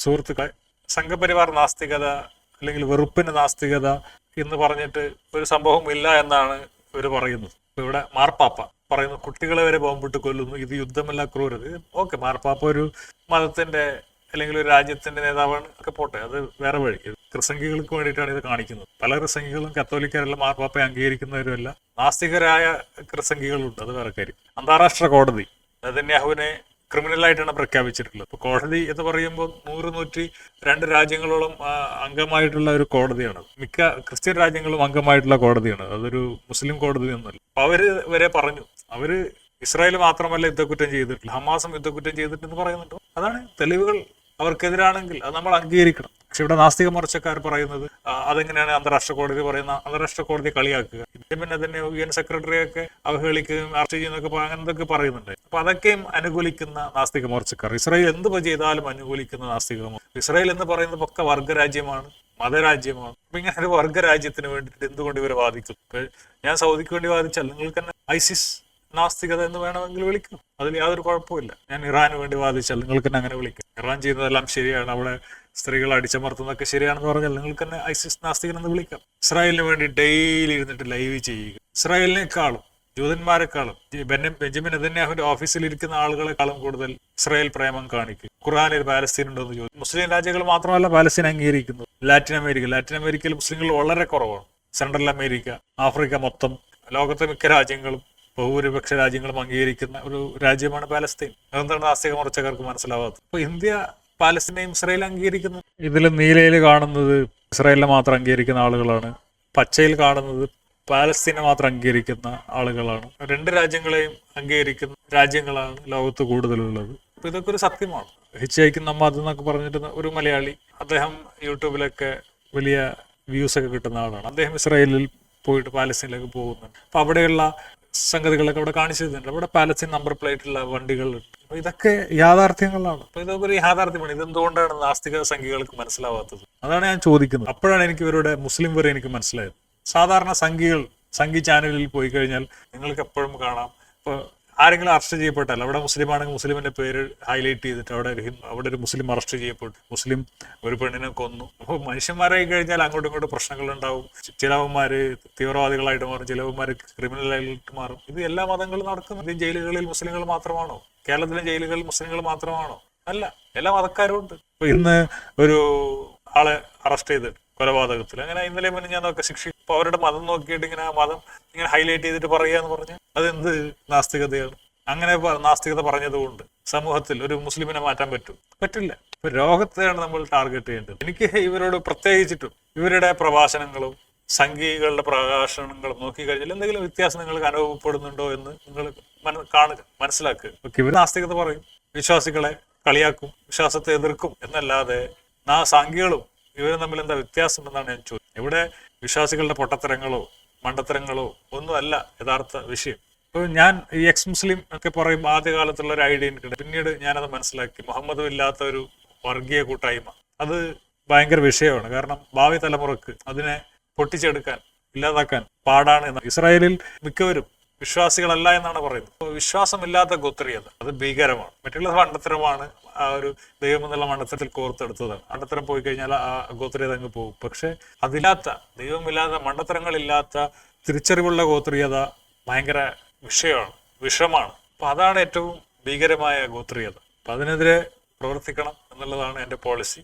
സുഹൃത്തുക്കളെ, സംഘപരിവാർ നാസ്തികത അല്ലെങ്കിൽ വെറുപ്പിന് നാസ്തികത എന്ന് പറഞ്ഞിട്ട് ഒരു സംഭവം ഇല്ല എന്നാണ് ഇവർ പറയുന്നത്. ഇവിടെ മാർപ്പാപ്പ പറയുന്നു കുട്ടികളെ വരെ ബോംബിട്ട് കൊല്ലുന്നു, ഇത് യുദ്ധമല്ല ക്രൂരത. ഓക്കെ, മാർപ്പാപ്പ ഒരു മതത്തിന്റെ അല്ലെങ്കിൽ ഒരു രാജ്യത്തിന്റെ നേതാവാണ്, ഒക്കെ പോട്ടെ, അത് വേറെ വഴി. ക്രിസംഖികൾക്ക് വേണ്ടിയിട്ടാണ് ഇത് കാണിക്കുന്നത്. പല ക്രിസംഖികളും കത്തോലിക്കരല്ല, മാർപ്പാപ്പയെ അംഗീകരിക്കുന്നവരുമല്ല, നാസ്തികരായ ക്രിസംഖികളുണ്ട്, അത് വേറെ കാര്യം. അന്താരാഷ്ട്ര കോടതി നെതന്യാഹുവിനെ ക്രിമിനലായിട്ടാണ് പ്രഖ്യാപിച്ചിട്ടുള്ളത്. ഇപ്പോൾ കോടതി എന്ന് പറയുമ്പോൾ 102 രാജ്യങ്ങളോളം അംഗമായിട്ടുള്ള ഒരു കോടതിയാണ്. മിക്ക ക്രിസ്ത്യൻ രാജ്യങ്ങളും അംഗമായിട്ടുള്ള കോടതിയാണ്, അതൊരു മുസ്ലിം കോടതി ഒന്നുമല്ല. അപ്പൊ അവര് വരെ പറഞ്ഞു, അവര് ഇസ്രായേൽ മാത്രമല്ല യുദ്ധക്കുറ്റം ചെയ്തിട്ടില്ല, ഹമാസും യുദ്ധക്കുറ്റം ചെയ്തിട്ടെന്ന് പറയുന്നുണ്ടോ? അതാണ് തെളിവുകൾ അവർക്കെതിരാണെങ്കിൽ അത് നമ്മൾ അംഗീകരിക്കണം. പക്ഷെ ഇവിടെ നാസ്തിക മോർച്ചക്കാർ പറയുന്നത് അതെങ്ങനെയാണ് അന്താരാഷ്ട്ര കോടതി പറയുന്ന, അന്താരാഷ്ട്ര കോടതി കളിയാക്കുക, പിന്നെ തന്നെ UN സെക്രട്ടറിയൊക്കെ അവഹേളിക്കുകയും അറസ്റ്റ് ചെയ്യുന്നൊക്കെ അങ്ങനത്തൊക്കെ പറയുന്നുണ്ട്. അപ്പൊ അതൊക്കെയും അനുകൂലിക്കുന്ന നാസ്തിക മോർച്ചക്കാർ, ഇസ്രായേൽ എന്ത് ചെയ്താലും അനുകൂലിക്കുന്ന നാസ്തിക മോർച്ച. ഇസ്രായേൽ എന്ന് പറയുന്നത് ഒക്കെ വർഗരാജ്യമാണ്, മതരാജ്യമാണ്. അപ്പൊ ഇങ്ങനെ ഒരു വർഗരാജ്യത്തിന് വേണ്ടിയിട്ട് എന്തുകൊണ്ട് ഇവർ വാദിക്കും? ഞാൻ സൗദിക്ക് വേണ്ടി വാദിച്ചാൽ നിങ്ങൾക്ക് തന്നെ ISIS നാസ്തികത എന്ന് വേണമെങ്കിൽ വിളിക്കും, അതിൽ യാതൊരു കുഴപ്പമില്ല. ഞാൻ ഇറാന് വേണ്ടി വാദിച്ചാൽ നിങ്ങൾക്ക് തന്നെ അങ്ങനെ വിളിക്കും. ഇറാൻ ചെയ്യുന്നതെല്ലാം ശരിയാണ്, അവിടെ സ്ത്രീകൾ അടിച്ചമർത്തുന്നതൊക്കെ ശരിയാണെന്ന് പറഞ്ഞാൽ നിങ്ങൾക്ക് തന്നെ ISIS നാസ്തികൻ എന്ന് വിളിക്കാം. ഇസ്രായേലിന് വേണ്ടി ഡെയിലി ഇരുന്നിട്ട് ലൈവ് ചെയ്യുക, ഇസ്രായേലിനേക്കാളും ജൂതന്മാരെക്കാളും ബെഞ്ചമിൻ നെതന്യാഹുവിന്റെ ഓഫീസിൽ ഇരിക്കുന്ന ആളുകളെക്കാളും കൂടുതൽ ഇസ്രായേൽ പ്രേമം കാണിക്കും. ഖുർആനിൽ പാലസ്തീൻ ഉണ്ടെന്ന് ചോദിച്ചു. മുസ്ലിം രാജ്യങ്ങൾ മാത്രമല്ല പാലസ്തീൻ അംഗീകരിക്കുന്നു. ലാറ്റിൻ അമേരിക്കയിൽ മുസ്ലിങ്ങൾ വളരെ കുറവാണ്. സെൻട്രൽ അമേരിക്ക, ആഫ്രിക്ക മൊത്തം, ലോകത്തെ മിക്ക രാജ്യങ്ങളും, ബഹുഭൂരിപക്ഷ രാജ്യങ്ങളും അംഗീകരിക്കുന്ന ഒരു രാജ്യമാണ് പാലസ്തീൻ. അതെന്താണ് നാസ്തിക മോർച്ചക്കാർക്ക് മനസ്സിലാവാത്തത്? അപ്പൊ ഇന്ത്യ പാലസ്തീനെയും ഇസ്രായേൽ അംഗീകരിക്കുന്നു. ഇതിൽ നീലയിൽ കാണുന്നത് ഇസ്രായേലിനെ മാത്രം അംഗീകരിക്കുന്ന ആളുകളാണ്, പച്ചയിൽ കാണുന്നത് പാലസ്തീനെ മാത്രം അംഗീകരിക്കുന്ന ആളുകളാണ്. 2 രാജ്യങ്ങളെയും അംഗീകരിക്കുന്ന രാജ്യങ്ങളാണ് ലോകത്ത് കൂടുതലുള്ളത്. അപ്പൊ ഇതൊക്കെ ഒരു സത്യമാണ്. ഹിച്ചൈക്ക് നമ്മത് എന്നൊക്കെ പറഞ്ഞിട്ട് ഒരു മലയാളി, അദ്ദേഹം യൂട്യൂബിലൊക്കെ വലിയ വ്യൂസ് ഒക്കെ കിട്ടുന്ന ആളാണ്. അദ്ദേഹം ഇസ്രായേലിൽ പോയിട്ട് പാലസ്തീനിലേക്ക് പോകുന്നുണ്ട്. അപ്പൊ അവിടെയുള്ള സംഗതികളൊക്കെ അവിടെ കാണിച്ചു തരുന്നുണ്ട്. അവിടെ പാലസ്തീൻ നമ്പർ പ്ലേറ്റുള്ള വണ്ടികളുണ്ട്. അപ്പൊ ഇതൊക്കെ യാഥാർത്ഥ്യങ്ങളാണ്. അപ്പൊ ഇതൊക്കെ ഒരു യാഥാർത്ഥ്യമാണ്. ഇതെന്തുകൊണ്ടാണ് നാസ്തിക സംഘികൾക്ക് മനസ്സിലാവാത്തത്? അതാണ് ഞാൻ ചോദിക്കുന്നത്. അപ്പോഴാണ് എനിക്ക് ഇവരുടെ മുസ്ലിം വരെ എനിക്ക് മനസ്സിലായത്. സാധാരണ സംഘി ചാനലിൽ പോയി കഴിഞ്ഞാൽ നിങ്ങൾക്ക് എപ്പോഴും കാണാം, ഇപ്പൊ ആരെങ്കിലും അറസ്റ്റ് ചെയ്യപ്പെട്ടാൽ അവിടെ മുസ്ലിം ആണെങ്കിൽ മുസ്ലിമിന്റെ പേര് ഹൈലൈറ്റ് ചെയ്തിട്ട് അവിടെ ഒരു മുസ്ലിം അറസ്റ്റ് ചെയ്യപ്പെട്ടു, മുസ്ലിം ഒരു പെണ്ണിനെ കൊന്നു. അപ്പോൾ മനുഷ്യന്മാരായി കഴിഞ്ഞാൽ അങ്ങോട്ടും ഇങ്ങോട്ടും പ്രശ്നങ്ങൾ ഉണ്ടാവും. ചിലവന്മാര് തീവ്രവാദികളായിട്ട് മാറും, ചിലവന്മാര് ക്രിമിനലായിട്ട് മാറും. ഇത് എല്ലാ മതങ്ങളും നടക്കുന്നു. ഇത് ജയിലുകളിൽ മുസ്ലിങ്ങൾ മാത്രമാണോ? കേരളത്തിലെ ജയിലുകളിൽ മുസ്ലിങ്ങൾ മാത്രമാണോ? അല്ല, എല്ലാ മതക്കാരും ഉണ്ട്. ഇപ്പൊ ഇന്ന് ഒരു ആളെ അറസ്റ്റ് ചെയ്തിട്ട് കൊലപാതകത്തിൽ, അങ്ങനെ ഇന്നലെ മുന്നേ ഞാൻ ശിക്ഷിക്കും. അപ്പൊ അവരുടെ മതം നോക്കിയിട്ട് ഇങ്ങനെ ആ മതം ഇങ്ങനെ ഹൈലൈറ്റ് ചെയ്തിട്ട് പറയാന്ന് പറഞ്ഞാൽ അതെന്ത് നാസ്തികതയാണ്? അങ്ങനെ നാസ്തികത പറഞ്ഞതുകൊണ്ട് സമൂഹത്തിൽ ഒരു മുസ്ലിമിനെ മാറ്റാൻ പറ്റില്ല. ഇപ്പൊ രോഗത്തെയാണ് നമ്മൾ ടാർഗറ്റ് ചെയ്യേണ്ടത്. എനിക്ക് ഇവരോട് പ്രത്യേകിച്ചിട്ടും ഇവരുടെ പ്രഭാഷണങ്ങളും സംഘികളുടെ പ്രഭാഷണങ്ങളും നോക്കിക്കഴിഞ്ഞാൽ എന്തെങ്കിലും വ്യത്യാസം നിങ്ങൾക്ക് അനുഭവപ്പെടുന്നുണ്ടോ എന്ന് നിങ്ങൾ കാണുക, മനസ്സിലാക്കുക. ഇവർ നാസ്തികത പറയും, വിശ്വാസികളെ കളിയാക്കും, വിശ്വാസത്തെ എതിർക്കും എന്നല്ലാതെ സംഘികളും ഇവരും തമ്മിൽ എന്താ വ്യത്യാസം എന്നാണ് ഞാൻ ചോദിച്ചത്. ഇവിടെ വിശ്വാസികളുടെ പൊട്ടത്തരങ്ങളോ മണ്ടത്തരങ്ങളോ ഒന്നും അല്ല യഥാർത്ഥ വിഷയം. ഇപ്പോൾ ഞാൻ ഈ എക്സ് മുസ്ലിം ഒക്കെ പറയുമ്പോൾ ആദ്യകാലത്തുള്ള ഒരു ഐഡിയ എനിക്കുണ്ട്. പിന്നീട് ഞാനത് മനസ്സിലാക്കി, മുഹമ്മദും ഇല്ലാത്ത ഒരു വർഗീയ കൂട്ടായ്മ അത് ഭയങ്കര വിഷയമാണ്. കാരണം ഭാവി തലമുറക്ക് അതിനെ പൊട്ടിച്ചെടുക്കാൻ, ഇല്ലാതാക്കാൻ പാടാണ് എന്ന്. ഇസ്രായേലിൽ മിക്കവരും വിശ്വാസികളല്ല എന്നാണ് പറയുന്നത്. അപ്പോൾ വിശ്വാസമില്ലാത്ത ഗോത്രീയത അത് ഭീകരമാണ്. മറ്റുള്ള മണ്ടത്തരമാണ്, ആ ഒരു ദൈവം എന്നുള്ള മണ്ടത്തരത്തിൽ കോർത്തെടുത്തതാണ്. മണ്ടത്തരം പോയി കഴിഞ്ഞാൽ ആ ഗോത്രീയത അങ്ങ് പോകും. പക്ഷെ അതില്ലാത്ത, ദൈവമില്ലാത്ത, മണ്ടത്തരങ്ങളില്ലാത്ത തിരിച്ചറിവുള്ള ഗോത്രീയത ഭയങ്കര വിഷമാണ്. അപ്പൊ അതാണ് ഏറ്റവും ഭീകരമായ ഗോത്രീയത. അപ്പൊ അതിനെതിരെ പ്രവർത്തിക്കണം എന്നുള്ളതാണ് എൻ്റെ പോളിസി.